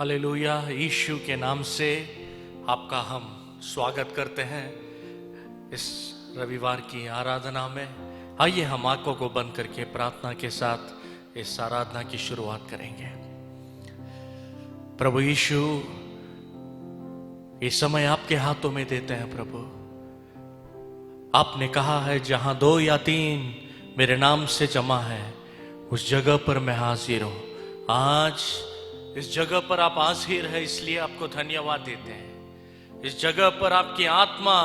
Hallelujah. यीशु के नाम से आपका हम स्वागत करते हैं इस रविवार की आराधना में। आइए हम आंखों को बंद करके प्रार्थना के साथ इस आराधना की शुरुआत करेंगे। प्रभु यीशु, ये समय आपके हाथों में देते हैं। प्रभु, आपने कहा है जहां 2 या 3 मेरे नाम से जमा है उस जगह पर मैं हाजिर हूं। आज इस जगह पर आप हाजिर है, इसलिए आपको धन्यवाद देते हैं। इस जगह पर आपकी आत्मा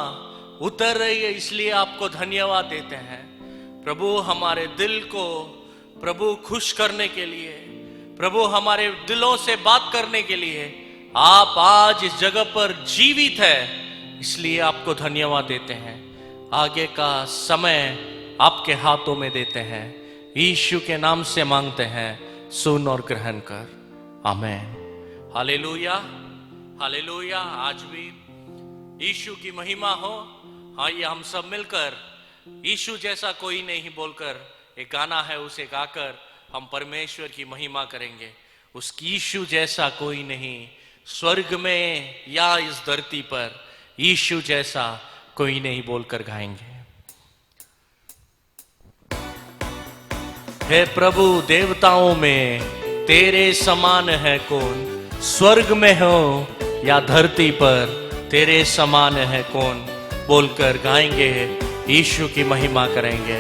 उतर रही है, इसलिए आपको धन्यवाद देते हैं। प्रभु, हमारे दिल को प्रभु खुश करने के लिए, प्रभु हमारे दिलों से बात करने के लिए आप आज इस जगह पर जीवित है, इसलिए आपको धन्यवाद देते हैं। आगे का समय आपके हाथों में देते हैं। यीशु के नाम से मांगते हैं, सुन और ग्रहण कर। आमेन। Hallelujah, hallelujah. आज भी यीशु की महिमा हो। आइए हम सब मिलकर यीशु जैसा कोई नहीं बोलकर एक गाना है, उसे गाकर हम परमेश्वर की महिमा करेंगे। उस यीशु जैसा कोई नहीं स्वर्ग में या इस धरती पर, यीशु जैसा कोई नहीं बोलकर गाएंगे। हे प्रभु, देवताओं में तेरे समान है कौन, स्वर्ग में हो या धरती पर तेरे समान है कौन, बोलकर गाएंगे, यीशु की महिमा करेंगे।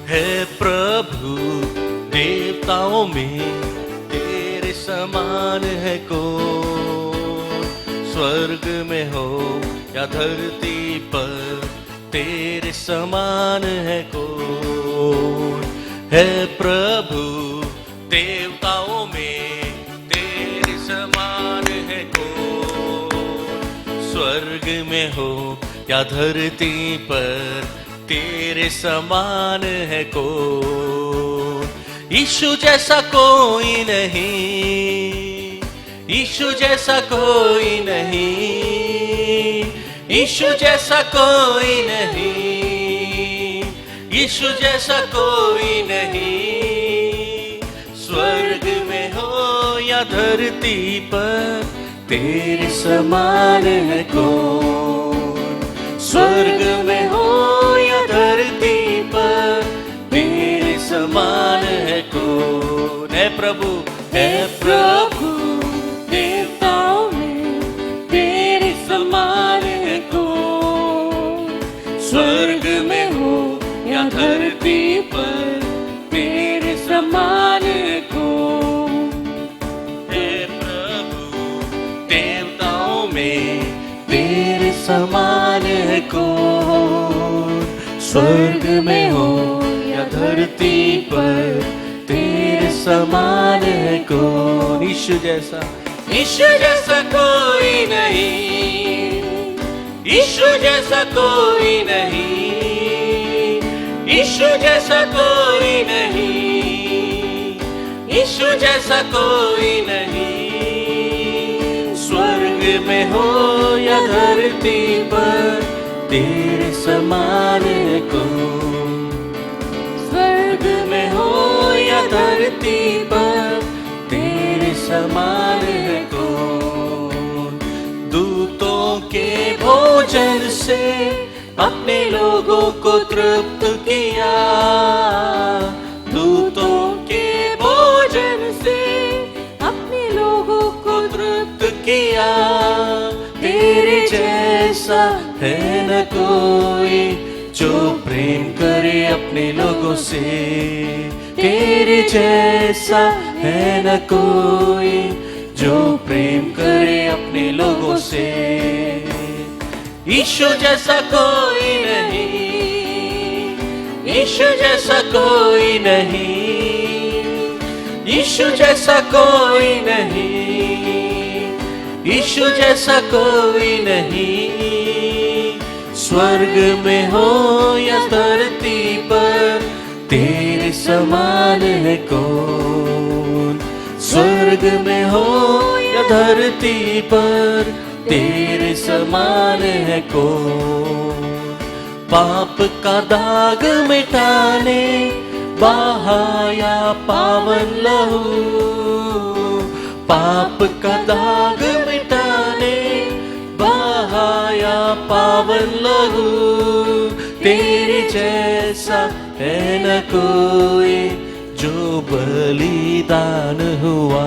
हे प्रभु, देवताओं में तेरे समान है कौन, स्वर्ग में हो या धरती पर तेरे समान है कौन। हे प्रभु, देवताओं में तेरे समान है कौन, स्वर्ग में हो या धरती पर तेरे समान है कौन। यीशु जैसा कोई नहीं, यीशु जैसा कोई नहीं, यीशु जैसा कोई नहीं, यीशु जैसा कोई नहीं, स्वर्ग में हो या धरती पर तेरे समान है कौन, स्वर्ग में हो या धरती पर तेरे समान है कौन। है प्रभु, है प्रभु, देवताओं में तेरे समान है कौन, स्वर्ग में हो या धरती पर तेरे समान है कौन। हे प्रभु, देवताओं में तेरे समान है कौन, स्वर्ग में हो या धरती पर तेरे समान है कौन। यीशु जैसा, यीशु जैसा कोई नहीं, यीशु जैसा कोई नहीं, यीशु जैसा कोई नहीं, यीशु जैसा कोई नहीं, स्वर्ग में हो या धरती पर तेरे समान है कौन, स्वर्ग में हो या धरती पर तेरे समान है कौन। दूतों के भोजन से अपने लोगों को तृप्त किया, दूतों के भोजन से अपने लोगों को तृप्त किया। तेरे जैसा है न कोई जो प्रेम करे अपने लोगों से, तेरे जैसा है न कोई जो प्रेम करे अपने लोगों से। यीशु जैसा कोई नहीं, यीशु जैसा कोई नहीं, यीशु जैसा कोई नहीं, यीशु जैसा कोई नहीं, स्वर्ग में हो या धरती पर तेरे समान है कौन, स्वर्ग में हो या धरती पर तेरे समान है कौन। पाप का दाग मिटाने बहाया पावन लहू, पाप का दाग मिटाने बहाया पावन लहू। तेरे जैसा है न कोई जो बलिदान हुआ,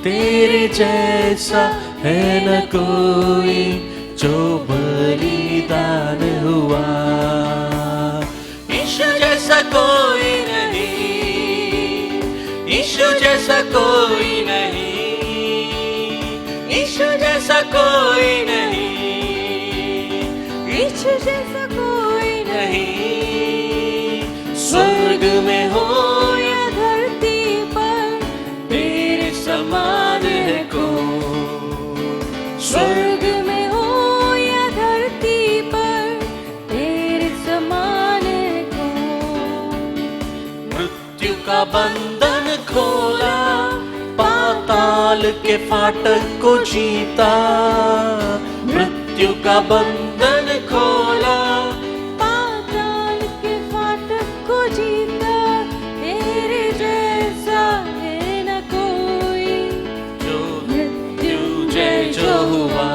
तेरे जैसा है न कोई जो बलिदान हुआ। यीशु जैसा कोई नहीं, यीशु जैसा कोई नहीं, यीशु जैसा कोई नहीं, यीशु जैसा कोई नहीं। स्वर्ग में हो या धरती पर तेरे समान है कौन। स्वर्ग में हो या धरती पर तेरे समान है कौन। मृत्यु का बंधन खोला, पाताल के फाटक को जीता। मृत्यु का बंधन खोला, पाताल के फाटक को जीता। तेरे जैसा है न कोई जो मृत्युंजय जो हुआ,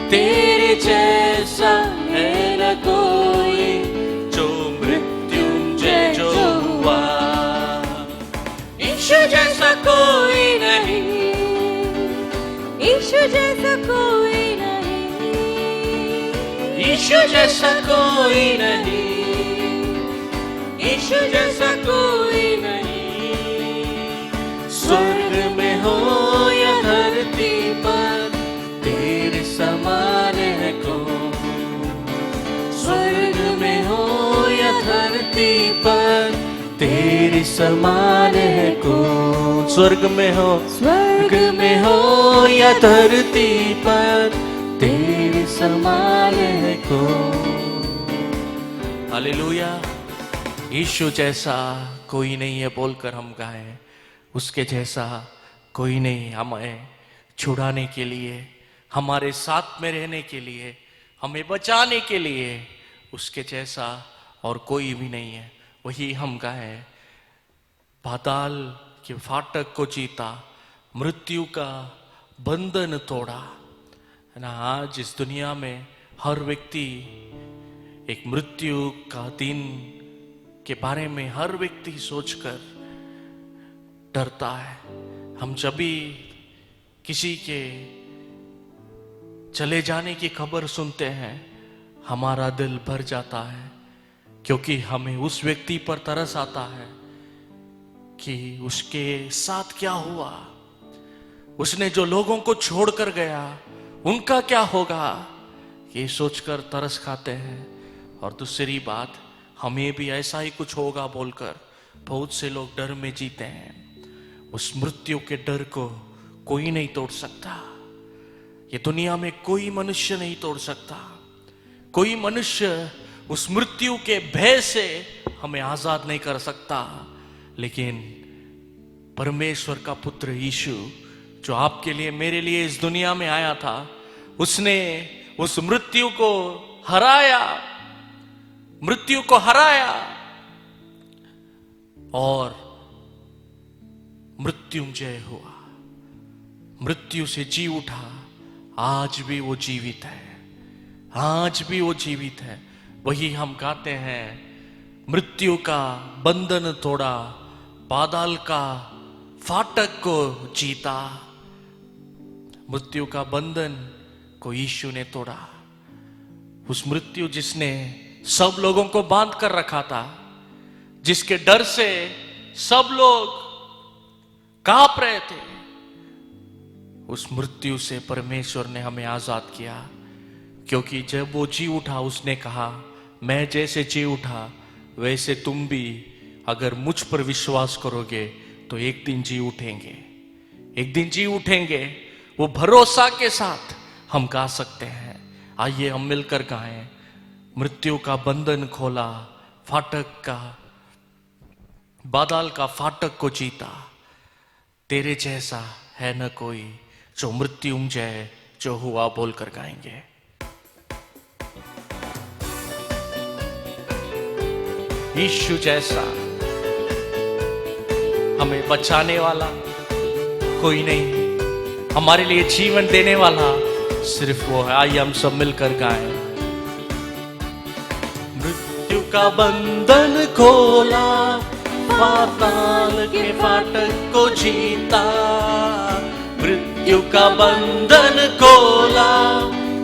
तेरे जैसा है न कोई जो मृत्युंजय जो हुआ। यीशु जैसा कोई नहीं, यीशु जैसा कोई नहीं, यीशु जैसा कोई नहीं, यीशु जैसा कोई नहीं। स्वर्ग में हो या धरती पर तेरे समान है कौन। स्वर्ग में हो या धरती पर तेरे समान है कौन। स्वर्ग में हो, स्वर्ग में हो या धरती पर तेरे समान है कौन। हालेलुया। यीशु जैसा कोई नहीं है बोलकर हम गाएं, उसके जैसा कोई नहीं हमें छुड़ाने के लिए, हमारे साथ में रहने के लिए, हमें बचाने के लिए, उसके जैसा और कोई भी नहीं है। वही हम गाएं, पाताल के फाटक को जीता, मृत्यु का बंधन तोड़ा। है ना, आज इस दुनिया में हर व्यक्ति एक मृत्यु का दिन के बारे में हर व्यक्ति सोचकर डरता है। हम जब भी किसी के चले जाने की खबर सुनते हैं, हमारा दिल भर जाता है, क्योंकि हमें उस व्यक्ति पर तरस आता है कि उसके साथ क्या हुआ, उसने जो लोगों को छोड़कर गया उनका क्या होगा, ये सोचकर तरस खाते हैं। और दूसरी बात, हमें भी ऐसा ही कुछ होगा बोलकर बहुत से लोग डर में जीते हैं। उस मृत्यु के डर को कोई नहीं तोड़ सकता। ये दुनिया में कोई मनुष्य नहीं तोड़ सकता। कोई मनुष्य उस मृत्यु के भय से हमें आजाद नहीं कर सकता। लेकिन परमेश्वर का पुत्र यीशु, जो आपके लिए मेरे लिए इस दुनिया में आया था, उसने उस मृत्यु को हराया, मृत्यु को हराया और मृत्युंजय हुआ, मृत्यु से जी उठा। आज भी वो जीवित है, आज भी वो जीवित है। वही हम गाते हैं, मृत्यु का बंधन तोड़ा, पाताल का फाटक को जीता। मृत्यु का बंधन को यीशु ने तोड़ा। उस मृत्यु जिसने सब लोगों को बांध कर रखा था, जिसके डर से सब लोग कांप रहे थे, उस मृत्यु से परमेश्वर ने हमें आजाद किया। क्योंकि जब वो जी उठा, उसने कहा, मैं जैसे जी उठा वैसे तुम भी अगर मुझ पर विश्वास करोगे तो एक दिन जी उठेंगे, एक दिन जी उठेंगे। वो भरोसा के साथ हम गा सकते हैं। आइए हम मिलकर गाएं, मृत्यु का बंधन खोला, फाटक का, बादल का फाटक को जीता। तेरे जैसा है न कोई जो मृत्युंजय जो हुआ बोलकर गाएंगे। यीशु जैसा हमें बचाने वाला कोई नहीं, हमारे लिए जीवन देने वाला सिर्फ वो है। आइए हम सब मिलकर गाएं। मृत्यु का बंधन खोला, पाताल के फाटक को जीता। मृत्यु का बंधन खोला,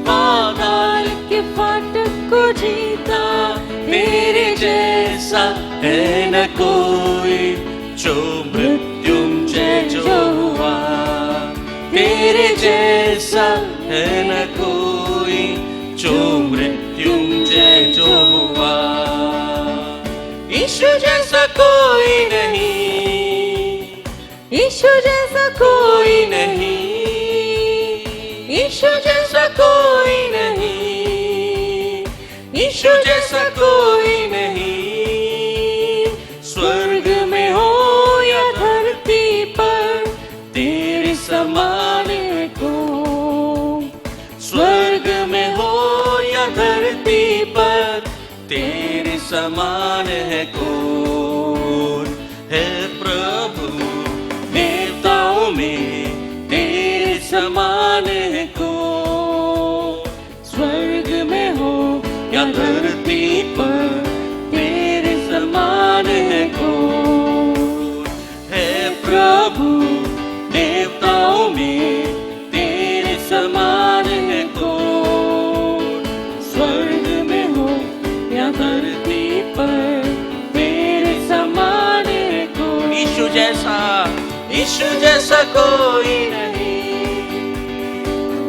पाताल के फाटक को जीता। तेरे जैसा है न कोई, जो मृत्युंजय जो हुआ। तेरे जैसा है न कोई, जो मृत्युंजय जो हुआ। यीशु जैसा कोई नहीं, यीशु जैसा कोई नहीं, यीशु जैसा कोई नहीं, यीशु जैसा कोई नहीं। स्वर्ग में हो या धरती पर, तेरे समान है कौन। स्वर्ग में हो या धरती पर, तेरे समान है कौन। है प्रभु देवताओं में, तेरे समान है कौन। स्वर्ग में हो या धरती पर, तेरे समान है कौन। है प्रभु देवताओं में, तेरे समान है कौन। स्वर्ग में हो या धरती पर, तेरे समान है कौन। यीशु जैसा कोई नहीं,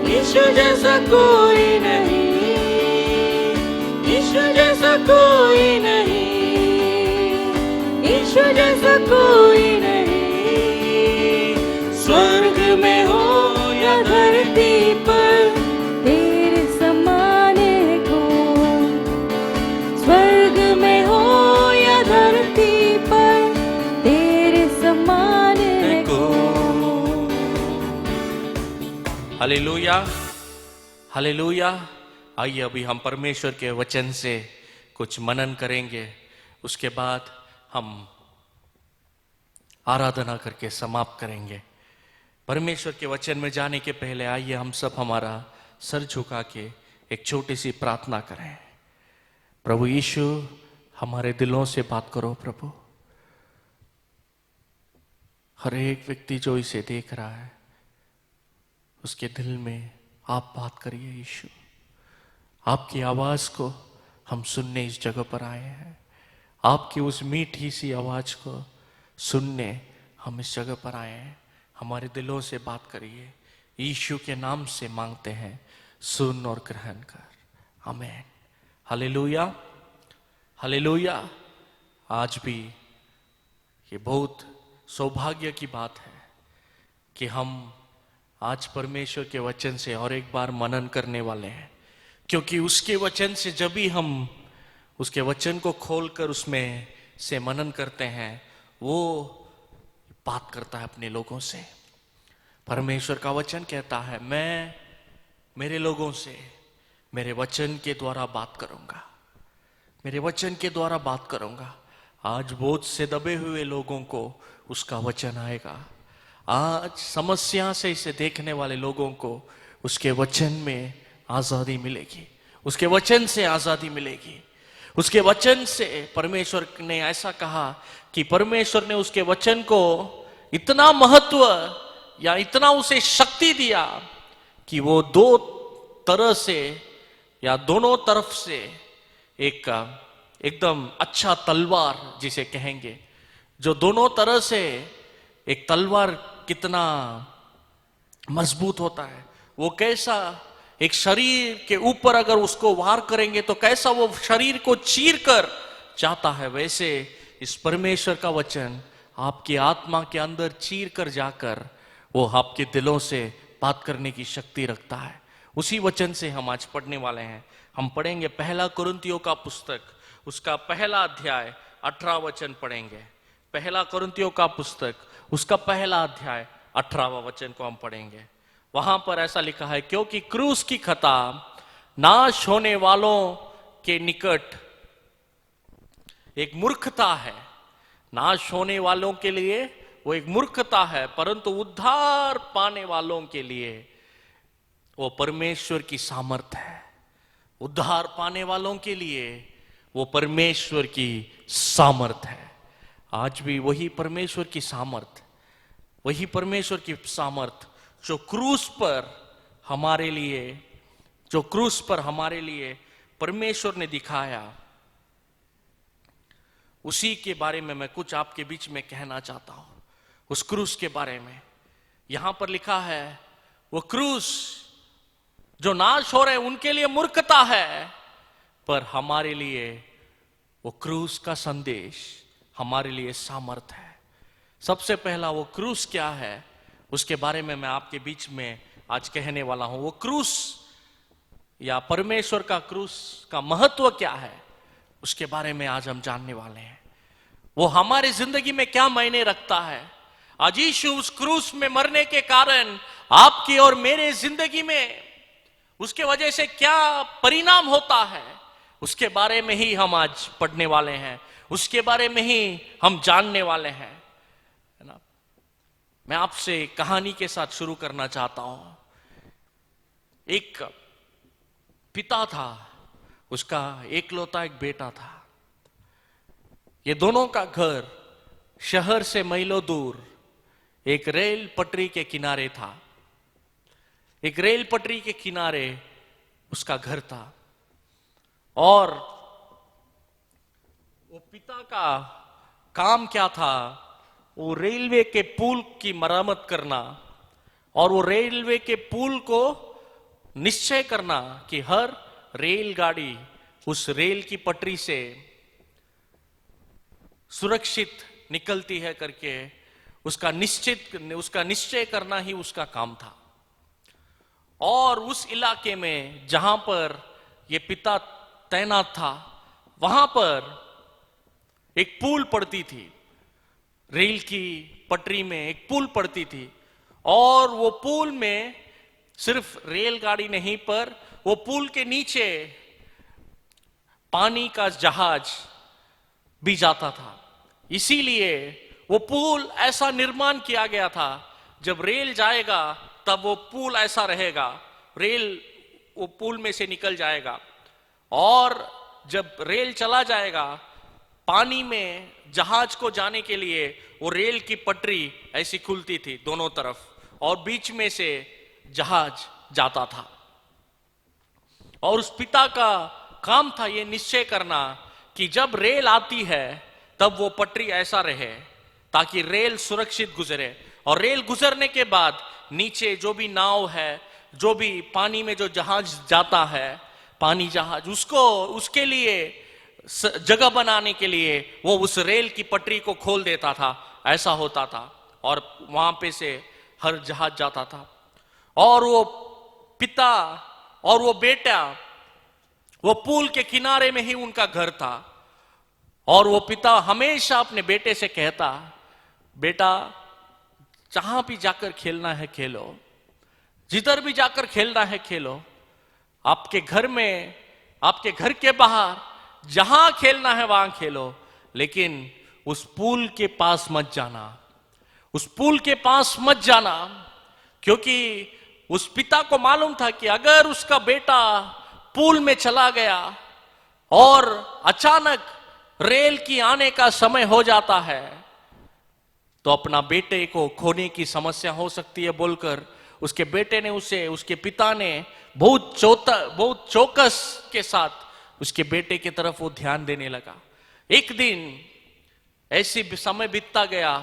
यीशु जैसा कोई नहीं, यीशु जैसा कोई नहीं, यीशु जैसा कोई नहीं। स्वर्ग में हो या धरती पर, तेरे समान है कौन। स्वर्ग में हो या धरती पर, तेरे समान है कौन। Hallelujah, hallelujah. आइए अभी हम परमेश्वर के वचन से कुछ मनन करेंगे, उसके बाद हम आराधना करके समाप्त करेंगे। परमेश्वर के वचन में जाने के पहले आइए हम सब हमारा सर झुका के एक छोटी सी प्रार्थना करें। प्रभु यीशु, हमारे दिलों से बात करो प्रभु। हर एक व्यक्ति जो इसे देख रहा है, उसके दिल में आप बात करिए यीशु। आपकी आवाज को हम सुनने इस जगह पर आए हैं। आपकी उस मीठी सी आवाज को सुनने हम इस जगह पर आए हैं। हमारे दिलों से बात करिए। यीशु के नाम से मांगते हैं, सुन और ग्रहण कर। आमीन। Hallelujah, hallelujah. आज भी ये बहुत सौभाग्य की बात है कि हम आज परमेश्वर के वचन से और एक बार मनन करने वाले हैं, क्योंकि उसके वचन से जब भी हम उसके वचन को खोलकर उसमें से मनन करते हैं, वो बात करता है अपने लोगों से। परमेश्वर का वचन कहता है, मैं मेरे लोगों से मेरे वचन के द्वारा बात करूंगा, मेरे वचन के द्वारा बात करूंगा। आज बहुत से दबे हुए लोगों को उसका वचन आएगा। आज समस्या से इसे देखने वाले लोगों को उसके वचन में आजादी मिलेगी, उसके वचन से आजादी मिलेगी। उसके वचन से परमेश्वर ने ऐसा कहा कि परमेश्वर ने उसके वचन को इतना महत्व या इतना उसे शक्ति दिया कि वो दो तरह से या दोनों तरफ से एक एकदम अच्छा तलवार जिसे कहेंगे, जो दोनों तरह से एक तलवार कितना मजबूत होता है, वो कैसा एक शरीर के ऊपर अगर उसको वार करेंगे तो कैसा वो शरीर को चीर कर जाता है, वैसे इस परमेश्वर का वचन आपकी आत्मा के अंदर चीर कर जाकर वो आपके दिलों से बात करने की शक्ति रखता है। उसी वचन से हम आज पढ़ने वाले हैं। हम पढ़ेंगे पहला कुरिन्थियों का पुस्तक, उसका पहला अध्याय 18 वचन पढ़ेंगे। पहला कुरिन्थियों का पुस्तक, उसका पहला अध्याय 18वां वचन को हम पढ़ेंगे। वहां पर ऐसा लिखा है, क्योंकि क्रूस की खता नाश होने वालों के निकट एक मूर्खता है। नाश होने वालों के लिए वो एक मूर्खता है, परंतु उद्धार पाने वालों के लिए वो परमेश्वर की सामर्थ है। उद्धार पाने वालों के लिए वो परमेश्वर की सामर्थ है। आज भी वही परमेश्वर की सामर्थ, वही परमेश्वर की सामर्थ जो क्रूस पर हमारे लिए, जो क्रूस पर हमारे लिए परमेश्वर ने दिखाया, उसी के बारे में मैं कुछ आपके बीच में कहना चाहता हूं। उस क्रूस के बारे में यहां पर लिखा है, वो क्रूस जो नाश हो रहे उनके लिए मूर्खता है, पर हमारे लिए वो क्रूस का संदेश हमारे लिए सामर्थ है। सबसे पहला वो क्रूस क्या है, उसके बारे में मैं आपके बीच में आज कहने वाला हूं। वो क्रूस या परमेश्वर का क्रूस का महत्व क्या है, उसके बारे में आज हम जानने वाले हैं। वो हमारी जिंदगी में क्या मायने रखता है। आज यीशु उस क्रूस में मरने के कारण आपकी और मेरे जिंदगी में उसके वजह से क्या परिणाम होता है, उसके बारे में ही हम आज पढ़ने वाले हैं, उसके बारे में ही हम जानने वाले हैं, है ना। मैं आपसे कहानी के साथ शुरू करना चाहता हूं। एक पिता था, उसका एकलौता एक बेटा था। ये दोनों का घर शहर से मीलों दूर एक रेल पटरी के किनारे था। एक रेल पटरी के किनारे उसका घर था, और वो पिता का काम क्या था, वो रेलवे के पुल की मरम्मत करना, और वो रेलवे के पुल को निश्चय करना कि हर रेलगाड़ी उस रेल की पटरी से सुरक्षित निकलती है करके उसका निश्चय करना ही उसका काम था। और उस इलाके में जहां पर ये पिता तैनात था, वहां पर एक पुल पड़ती थी, रेल की पटरी में एक पुल पड़ती थी, और वो पुल में सिर्फ रेलगाड़ी नहीं, पर वो पुल के नीचे पानी का जहाज भी जाता था। इसीलिए वो पुल ऐसा निर्माण किया गया था, जब रेल जाएगा तब वो पुल ऐसा रहेगा, रेल वो पुल में से निकल जाएगा, और जब रेल चला जाएगा पानी में जहाज को जाने के लिए वो रेल की पटरी ऐसी खुलती थी दोनों तरफ, और बीच में से जहाज जाता था। और उस पिता का काम था ये निश्चय करना कि जब रेल आती है तब वो पटरी ऐसा रहे ताकि रेल सुरक्षित गुजरे, और रेल गुजरने के बाद नीचे जो भी नाव है, जो भी पानी में जो जहाज जाता है, पानी जहाज, उसको उसके लिए जगह बनाने के लिए वो उस रेल की पटरी को खोल देता था। ऐसा होता था, और वहां पे से हर जहाज जाता था। और वो पिता और वो बेटा, वो पुल के किनारे में ही उनका घर था, और वो पिता हमेशा अपने बेटे से कहता, बेटा जहां भी जाकर खेलना है खेलो, जिधर भी जाकर खेलना है खेलो, आपके घर में, आपके घर के बाहर जहां खेलना है वहां खेलो, लेकिन उस पुल के पास मत जाना, उस पुल के पास मत जाना। क्योंकि उस पिता को मालूम था कि अगर उसका बेटा पुल में चला गया और अचानक रेल की आने का समय हो जाता है, तो अपना बेटे को खोने की समस्या हो सकती है बोलकर उसके बेटे ने उसके पिता ने बहुत चौकस के साथ उसके बेटे की तरफ वो ध्यान देने लगा। एक दिन ऐसी समय बीतता गया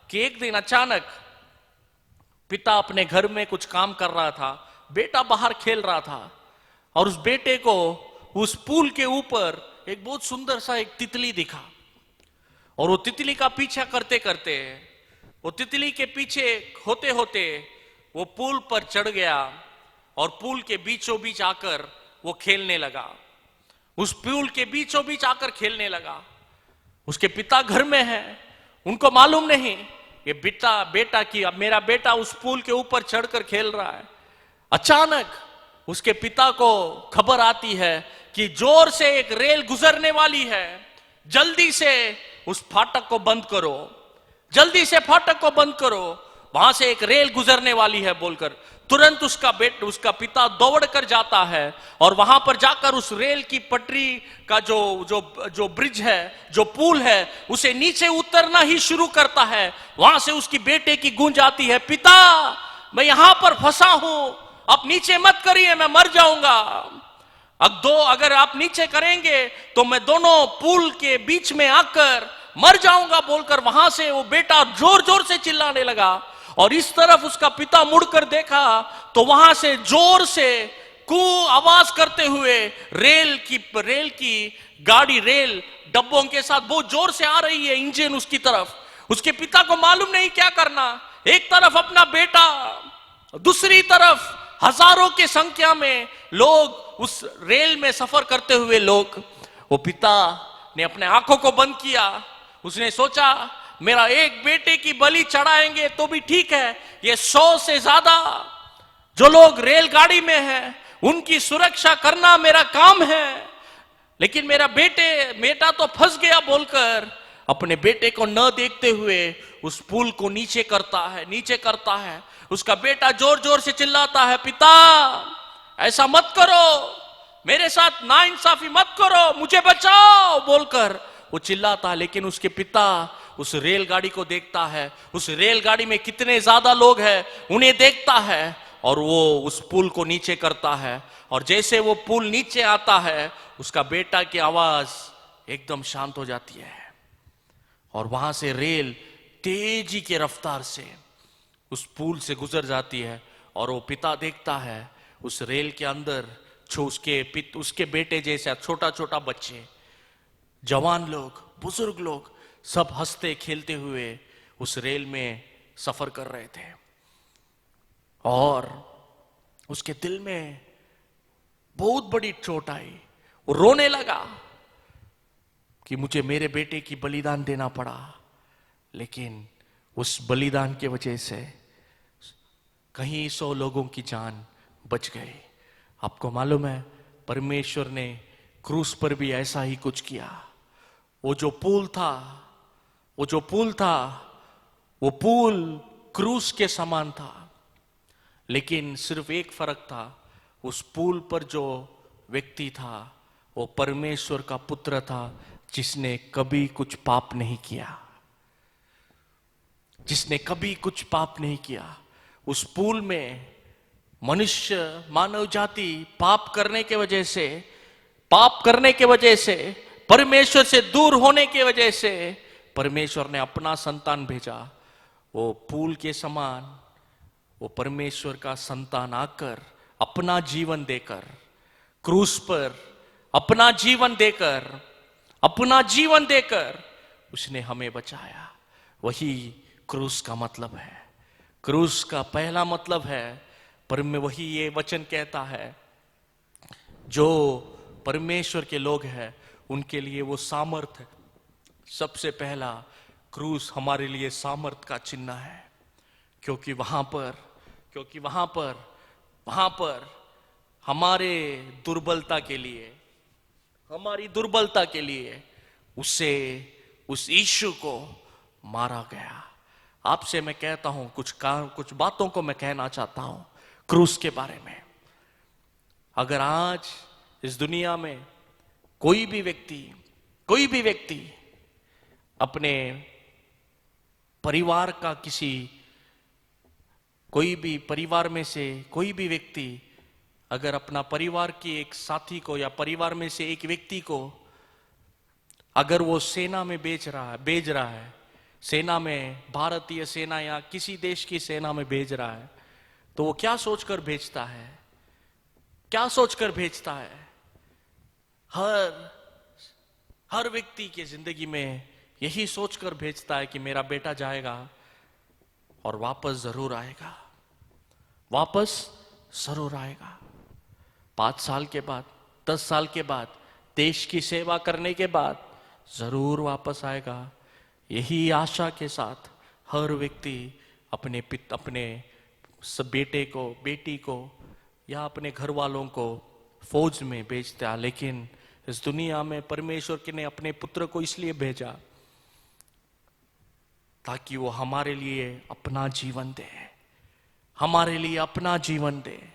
कि एक दिन अचानक पिता अपने घर में कुछ काम कर रहा था, बेटा बाहर खेल रहा था, और उस बेटे को उस पुल के ऊपर एक बहुत सुंदर सा एक तितली दिखा, और वो तितली का पीछा करते करते, वो तितली के पीछे होते होते वो पुल पर चढ़ गया, और पुल के बीचों बीच आकर वो खेलने लगा। उस पुल के बीचों बीच आकर खेलने लगा। उसके पिता घर में है, उनको मालूम नहीं ये बेटा की अब मेरा बेटा उस पुल के ऊपर चढ़कर खेल रहा है, अचानक उसके पिता को खबर आती है कि जोर से एक रेल गुजरने वाली है, जल्दी से उस फाटक को बंद करो, जल्दी से फाटक को बंद करो, वहां से एक रेल गुजरने वाली है बोलकर तुरंत उसका पिता दौड़ कर जाता है और वहां पर जाकर उस रेल की पटरी का जो जो जो ब्रिज है, जो पुल है, उसे नीचे उतरना ही शुरू करता है। वहां से उसकी बेटे की गूंज आती है, पिता मैं यहां पर फंसा हूं, आप नीचे मत करिए, मैं मर जाऊंगा। अगर आप नीचे करेंगे तो मैं दोनों पुल के बीच में आकर मर जाऊंगा बोलकर वहां से वो बेटा जोर जोर से चिल्लाने लगा। और इस तरफ उसका पिता मुड़कर देखा तो वहां से जोर से कू आवाज करते हुए रेल की गाड़ी, रेल डब्बों के साथ बहुत जोर से आ रही है, इंजन उसकी तरफ। उसके पिता को मालूम नहीं क्या करना, एक तरफ अपना बेटा, दूसरी तरफ हजारों की संख्या में लोग, उस रेल में सफर करते हुए लोग। वो पिता ने अपने आंखों को बंद किया, उसने सोचा मेरा एक बेटे की बलि चढ़ाएंगे तो भी ठीक है, ये 100 से ज्यादा जो लोग रेलगाड़ी में हैं उनकी सुरक्षा करना मेरा काम है, लेकिन मेरा बेटा तो फंस गया बोलकर अपने बेटे को न देखते हुए उस पुल को नीचे करता है। उसका बेटा जोर जोर से चिल्लाता है, पिता ऐसा मत करो, मेरे साथ नाइंसाफी मत करो, मुझे बचाओ बोलकर वो चिल्लाता है। लेकिन उसके पिता उस रेलगाड़ी को देखता है, उस रेलगाड़ी में कितने ज्यादा लोग हैं उन्हें देखता है और वो उस पुल को नीचे करता है। और जैसे वो पुल नीचे आता है उसका बेटा की आवाज एकदम शांत हो जाती है और वहां से रेल तेजी के रफ्तार से उस पुल से गुजर जाती है। और वो पिता देखता है उस रेल के अंदर जो उसके बेटे जैसा छोटा छोटा बच्चे, जवान लोग, बुजुर्ग लोग सब हंसते खेलते हुए उस रेल में सफर कर रहे थे। और उसके दिल में बहुत बड़ी चोट आई, वो रोने लगा कि मुझे मेरे बेटे की बलिदान देना पड़ा, लेकिन उस बलिदान की वजह से कहीं 100 लोगों की जान बच गई। आपको मालूम है परमेश्वर ने क्रूस पर भी ऐसा ही कुछ किया। वो जो पुल था वो पुल क्रूस के समान था, लेकिन सिर्फ एक फर्क था, उस पुल पर जो व्यक्ति था वो परमेश्वर का पुत्र था जिसने कभी कुछ पाप नहीं किया, जिसने कभी कुछ पाप नहीं किया। उस पुल में मनुष्य, मानव जाति पाप करने के वजह से परमेश्वर से दूर होने की वजह से परमेश्वर ने अपना संतान भेजा। वो पुल के समान वो परमेश्वर का संतान आकर अपना जीवन देकर क्रूस पर अपना जीवन देकर उसने हमें बचाया। वही क्रूस का मतलब है। क्रूस का पहला मतलब है, पर में वही ये वचन कहता है, जो परमेश्वर के लोग हैं उनके लिए वो सामर्थ है। सबसे पहला क्रूस हमारे लिए सामर्थ का चिन्ह है, क्योंकि वहां पर हमारे दुर्बलता के लिए, हमारी दुर्बलता के लिए उस यीशु को मारा गया। आपसे मैं कहता हूं, कुछ बातों को मैं कहना चाहता हूं क्रूस के बारे में। अगर आज इस दुनिया में कोई भी व्यक्ति अपने परिवार का परिवार में से कोई भी व्यक्ति अगर अपना परिवार के एक साथी को या परिवार में से एक व्यक्ति को अगर वो सेना में भेज रहा है, सेना में, भारतीय सेना या किसी देश की सेना में भेज रहा है, तो वो क्या सोचकर भेजता है? हर व्यक्ति की जिंदगी में यही सोचकर भेजता है कि मेरा बेटा जाएगा और वापस जरूर आएगा। 5 साल के बाद, 10 साल के बाद, देश की सेवा करने के बाद जरूर वापस आएगा। यही आशा के साथ हर व्यक्ति अपने बेटे को, बेटी को या अपने घर वालों को फौज में भेज दिया, लेकिन इस दुनिया में परमेश्वर ने अपने पुत्र को इसलिए भेजा ताकि वो हमारे लिए अपना जीवन दे, हमारे लिए अपना जीवन दे।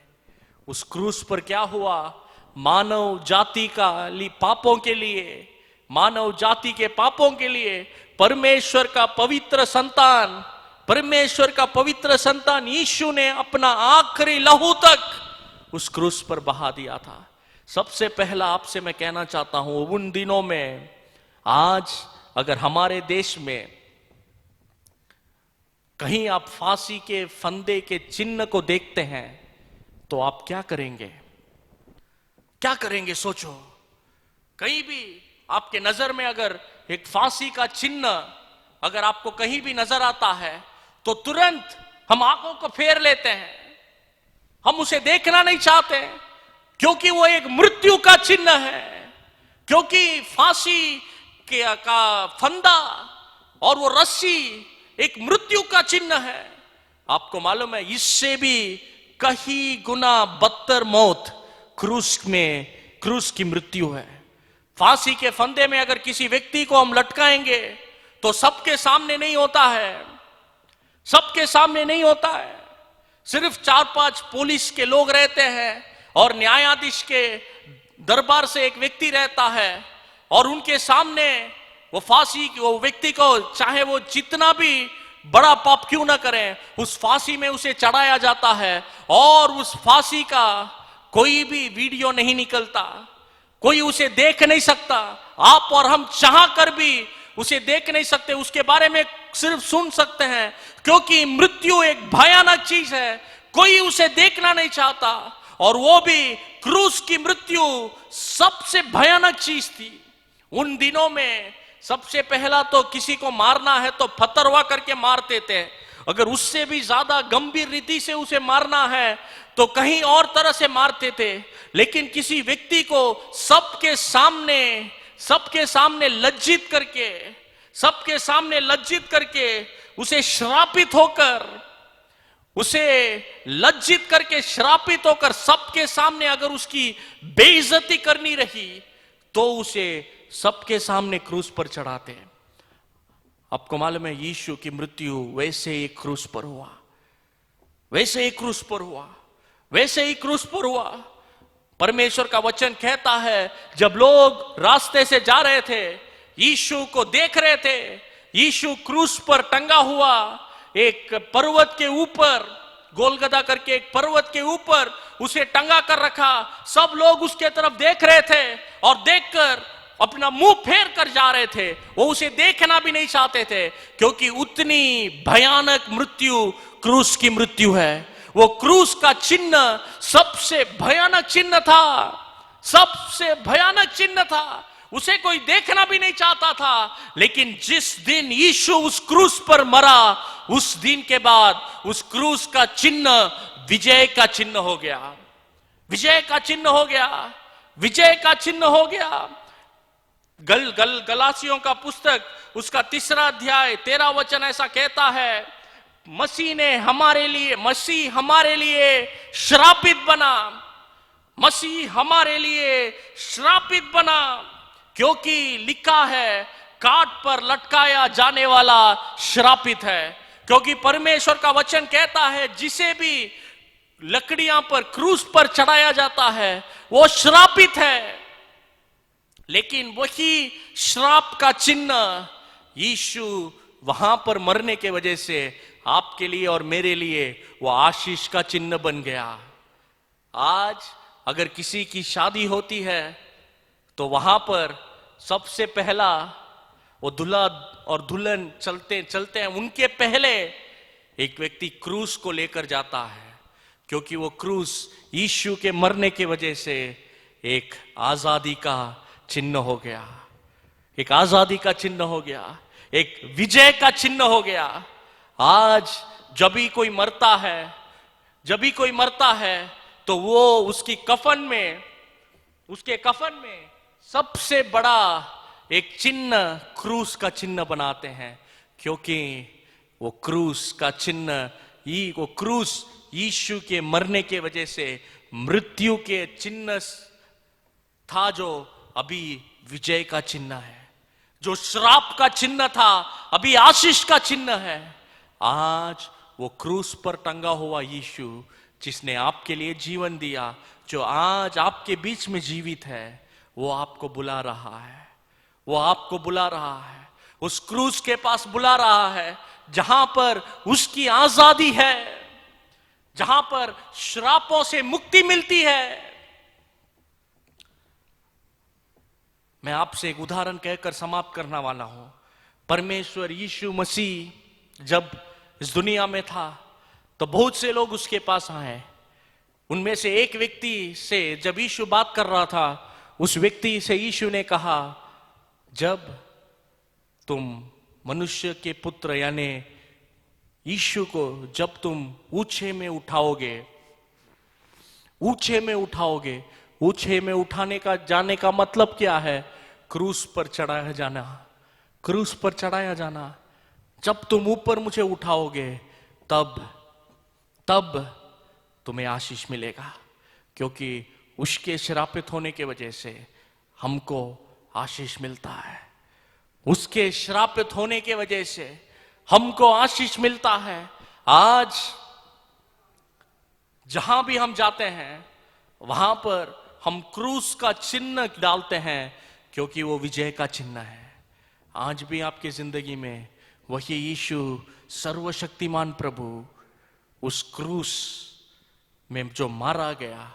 उस क्रूस पर क्या हुआ? मानव जाति का पापों के लिए, मानव जाति के पापों के लिए परमेश्वर का पवित्र संतान, परमेश्वर का पवित्र संतान यीशु ने अपना आखिरी लहू तक उस क्रूस पर बहा दिया था। सबसे पहला आपसे मैं कहना चाहता हूं, उन दिनों में, आज अगर हमारे देश में कहीं आप फांसी के फंदे के चिन्ह को देखते हैं तो आप क्या करेंगे? क्या करेंगे? सोचो। कहीं भी आपके नजर में अगर एक फांसी का चिन्ह अगर आपको कहीं भी नजर आता है तो तुरंत हम आंखों को फेर लेते हैं, हम उसे देखना नहीं चाहते, क्योंकि वो एक मृत्यु का चिन्ह है, क्योंकि फांसी का फंदा और वो रस्सी एक मृत्यु का चिन्ह है। आपको मालूम है, इससे भी कहीं गुना बदतर मौत क्रूस की मृत्यु है। फांसी के फंदे में अगर किसी व्यक्ति को हम लटकाएंगे तो सबके सामने नहीं होता है, सबके सामने नहीं होता है। सिर्फ 4-5 पुलिस के लोग रहते हैं और न्यायाधीश के दरबार से एक व्यक्ति रहता है, और उनके सामने वो व्यक्ति को, चाहे वो जितना भी बड़ा पाप क्यों ना करें, उस फांसी में उसे चढ़ाया जाता है, और उस फांसी का कोई भी वीडियो नहीं निकलता, कोई उसे देख नहीं सकता। आप और हम चाह कर भी उसे देख नहीं सकते, उसके बारे में सिर्फ सुन सकते हैं, क्योंकि मृत्यु एक भयानक चीज है, कोई उसे देखना नहीं चाहता। और वो भी क्रूस की मृत्यु सबसे भयानक चीज थी। उन दिनों में सबसे पहला तो किसी को मारना है तो फतरवा करके मारते थे, अगर उससे भी ज्यादा गंभीर रीति से उसे मारना है तो कहीं और तरह से मारते थे। लेकिन किसी व्यक्ति को सबके सामने लज्जित करके उसे श्रापित होकर सबके सामने अगर उसकी बेइज्जती करनी रही तो उसे सबके सामने क्रूस पर चढ़ाते हैं। आपको मालूम है, यीशु की मृत्यु वैसे ही क्रूस पर हुआ। परमेश्वर का वचन कहता है, जब लोग रास्ते से जा रहे थे, यीशु को देख रहे थे, यीशु क्रूस पर टंगा हुआ एक पर्वत के ऊपर, गोलगदा करके एक पर्वत के ऊपर उसे टंगा कर रखा। सब लोग उसके तरफ देख रहे थे और देखकर अपना मुंह फेर कर जा रहे थे, वो उसे देखना भी नहीं चाहते थे, क्योंकि उतनी भयानक मृत्यु क्रूस की मृत्यु है। वो क्रूस का चिन्ह सबसे भयानक चिन्ह था, उसे कोई देखना भी नहीं चाहता था। लेकिन जिस दिन यीशु उस क्रूस पर मरा, उस दिन के बाद उस क्रूस का चिन्ह विजय का चिन्ह हो गया। गलातियों का पुस्तक उसका 3 अध्याय 13 वचन ऐसा कहता है, मसीह हमारे लिए श्रापित बना, क्योंकि लिखा है, काट पर लटकाया जाने वाला श्रापित है। क्योंकि परमेश्वर का वचन कहता है, जिसे भी लकड़ियां पर क्रूस पर चढ़ाया जाता है वो श्रापित है। लेकिन वही श्राप का चिन्ह यीशु वहां पर मरने के वजह से आपके लिए और मेरे लिए वो आशीष का चिन्ह बन गया। आज अगर किसी की शादी होती है तो वहां पर सबसे पहला वो दूल्हा और दुल्हन चलते हैं, उनके पहले एक व्यक्ति क्रूस को लेकर जाता है, क्योंकि वो क्रूस यीशु के मरने के वजह से एक आजादी का चिन्ह हो गया, एक विजय का चिन्ह हो गया। आज जब भी कोई मरता है तो वो उसके कफन में सबसे बड़ा एक चिन्ह क्रूस का चिन्ह बनाते हैं, क्योंकि वो क्रूस का चिन्ह, वो क्रूस यीशु के मरने के वजह से मृत्यु के चिन्ह था जो अभी विजय का चिन्ह है, जो श्राप का चिन्ह था अभी आशीष का चिन्ह है। आज वो क्रूस पर टंगा हुआ यीशु जिसने आपके लिए जीवन दिया, जो आज आपके बीच में जीवित है, वो आपको बुला रहा है। वो आपको बुला रहा है, उस क्रूस के पास बुला रहा है जहां पर उसकी आजादी है, जहां पर श्रापों से मुक्ति मिलती है। मैं आपसे एक उदाहरण कहकर समाप्त करने वाला हूं। परमेश्वर यीशु मसीह जब इस दुनिया में था तो बहुत से लोग उसके पास आए। उनमें से एक व्यक्ति से जब यीशु बात कर रहा था, उस व्यक्ति से यीशु ने कहा, जब तुम मनुष्य के पुत्र यानी यीशु को जब तुम ऊंचे में उठाओगे, ऊंचे में उठाओगे, ऊंचे में उठाने का जाने का मतलब क्या है? क्रूस पर चढ़ाया जाना, क्रूस पर चढ़ाया जाना। जब तुम ऊपर मुझे उठाओगे तब तुम्हें आशीष मिलेगा, क्योंकि उसके श्रापित होने के वजह से हमको आशीष मिलता है। उसके श्रापित होने के वजह से हमको आशीष मिलता है। आज जहां भी हम जाते हैं वहां पर हम क्रूस का चिन्ह डालते हैं, क्योंकि वो विजय का चिन्ह है। आज भी आपकी जिंदगी में वही यीशु सर्वशक्तिमान प्रभु उस क्रूस में जो मारा गया,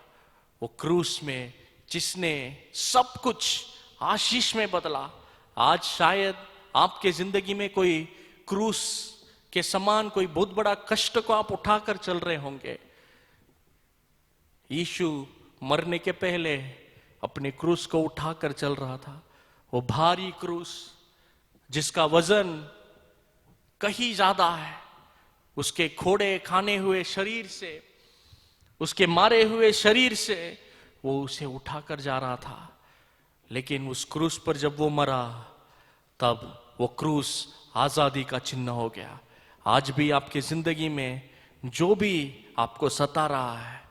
वो क्रूस में जिसने सब कुछ आशीष में बदला। आज शायद आपके जिंदगी में कोई क्रूस के समान कोई बहुत बड़ा कष्ट को आप उठाकर चल रहे होंगे। यीशु मरने के पहले अपने क्रूस को उठाकर चल रहा था, वो भारी क्रूस जिसका वजन कहीं ज्यादा है। उसके खोड़े खाने हुए शरीर से, उसके मारे हुए शरीर से वो उसे उठाकर जा रहा था। लेकिन उस क्रूस पर जब वो मरा तब वो क्रूस आजादी का चिन्ह हो गया। आज भी आपकी जिंदगी में जो भी आपको सता रहा है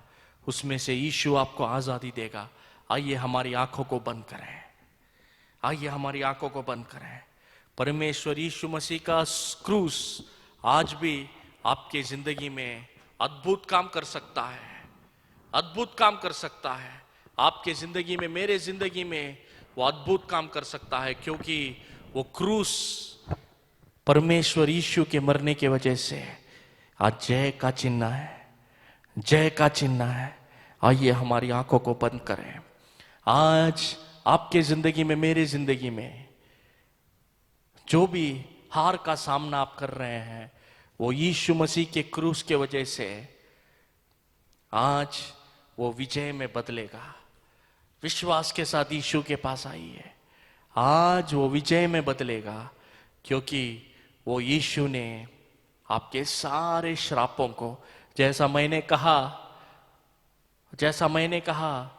उसमें से यीशु आपको आजादी देगा। आइए हमारी आंखों को बंद करें, आइए हमारी आंखों को बंद करें। परमेश्वर यीशु मसीह का क्रूस आज भी आपके जिंदगी में अद्भुत काम कर सकता है, अद्भुत काम कर सकता है। आपके जिंदगी में, मेरे जिंदगी में वो अद्भुत काम कर सकता है, क्योंकि वो क्रूस परमेश्वर यीशु के मरने के वजह से आज जय का चिन्ह है, जय का चिन्ह है। आइए हमारी आंखों को बंद करें। आज आपके जिंदगी में, मेरे जिंदगी में जो भी हार का सामना आप कर रहे हैं, वो यीशु मसीह के क्रूस के वजह से आज वो विजय में बदलेगा। विश्वास के साथ यीशु के पास आइए, आज वो विजय में बदलेगा, क्योंकि वो यीशु ने आपके सारे श्रापों को, जैसा मैंने कहा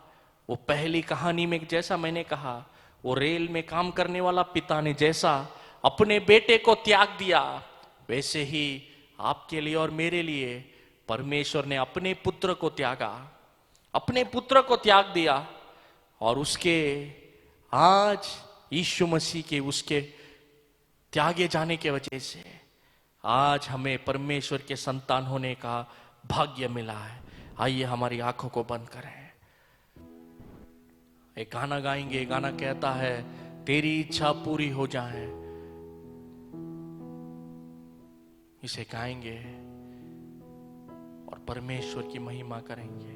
वो पहली कहानी में, जैसा मैंने कहा वो रेल में काम करने वाला पिता ने जैसा अपने बेटे को त्याग दिया, वैसे ही आपके लिए और मेरे लिए परमेश्वर ने अपने पुत्र को त्यागा, अपने पुत्र को त्याग दिया। और उसके आज यीशु मसीह के उसके त्यागे जाने के वजह से आज हमें परमेश्वर के संतान होने का भाग्य मिला है। आइए हमारी आंखों को बंद करें, एक गाना गाएंगे। गाना कहता है, तेरी इच्छा पूरी हो जाए। इसे गाएंगे और परमेश्वर की महिमा करेंगे।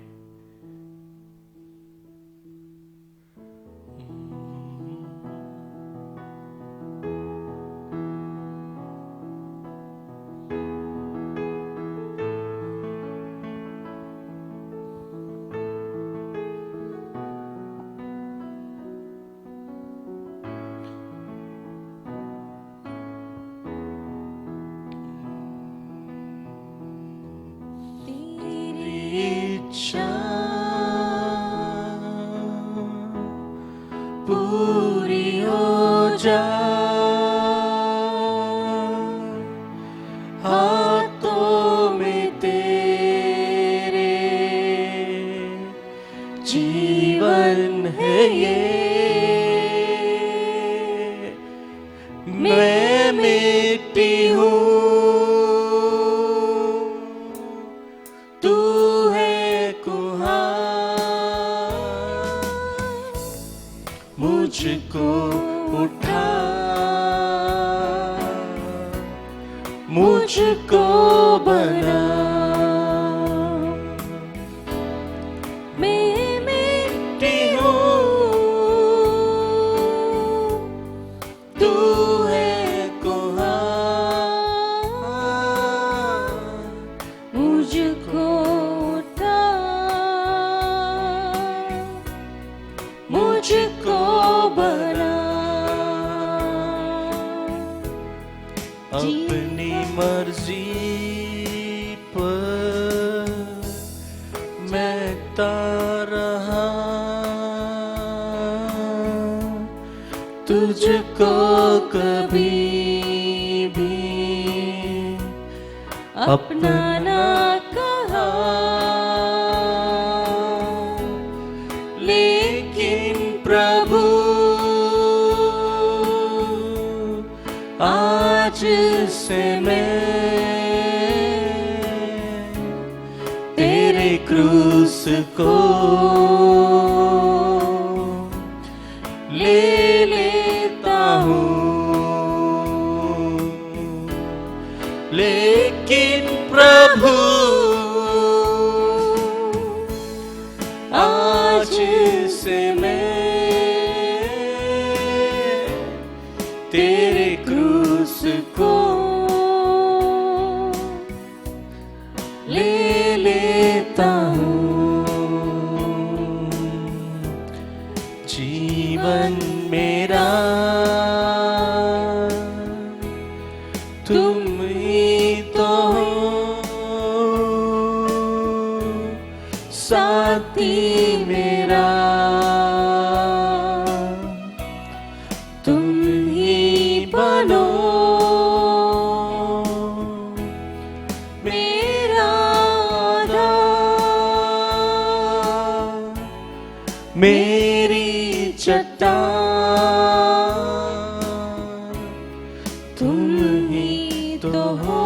इच्छा पूरी हो जाए, हाथों में तेरे ये, मैं मिट्टी हूँ, तू है कुम्हार, मुझको उठा, मुझको बना। मैं मिट्टी हूँ, तू है कुम्हार, मुझको उठा, मुझको बना। अपनी मर्जी पर मैं रहा, तुझको कभी भी अपना ना कहा, लेकिन प्रभु आज से मैं तेरे क्रूस को ले लेता हूँ, लेकिन प्रभु आज से मैं तेरे क्रूस को ले लेता हूँ। जीवन मेरा तुम ही तो हो, साथी मेरा तुम ही बनो, मेरा आधार, मेरी चट्टान तुम ही तो हो,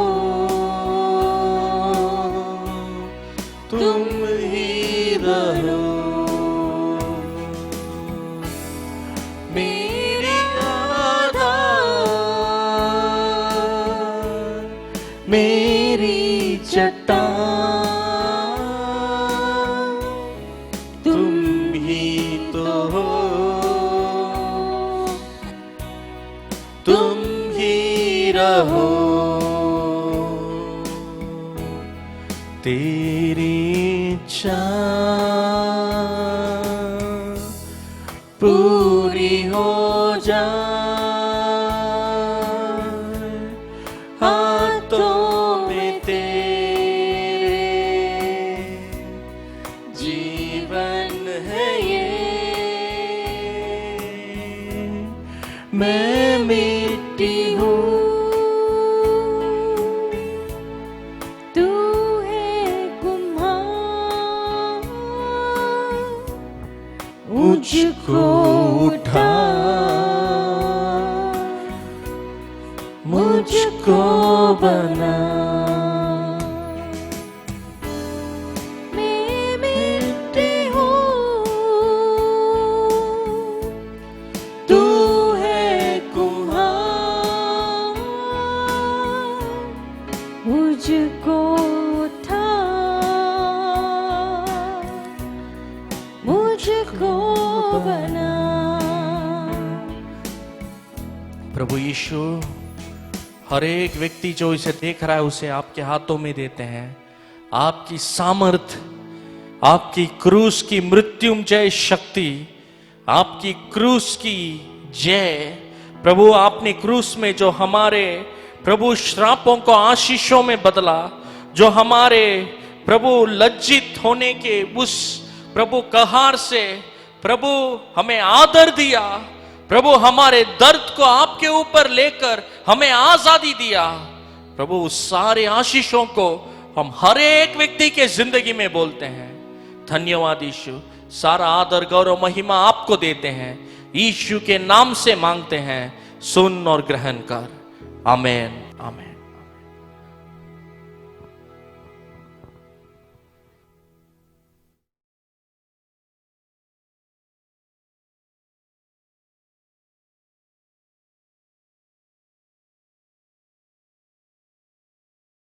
तुम ही रहो। मेरी आधार, मेरी चट्टान तुम ही तो हो, तुम ही रहो। तेरी इच्छा पूरी हो जाए, हाथों में तेरे जीवन है ये, मैं मिट्टी हूँ, तू है कुम्हार, मुझको उठा, मुझको बना। मैं मिट्टी हूँ, तू है कुम्हार, मुझको उठा, मुझको बना। प्रभु यीशु हर एक व्यक्ति जो इसे देख रहा है उसे आपके हाथों में देते हैं। आपकी सामर्थ, आपकी क्रूस की मृत्युंजय शक्ति, आपकी क्रूस की जय। प्रभु आपने क्रूस में जो हमारे प्रभु श्रापों को आशीषों में बदला, जो हमारे प्रभु लज्जित होने के उस प्रभु कहार से प्रभु हमें आदर दिया, प्रभु हमारे दर्द को आपके ऊपर लेकर हमें आजादी दिया। प्रभु उस सारे आशीषों को हम हर एक व्यक्ति के जिंदगी में बोलते हैं। धन्यवाद यीशु, सारा आदर गौरव महिमा आपको देते हैं, यीशु के नाम से मांगते हैं, सुन और ग्रहण कर, आमेन।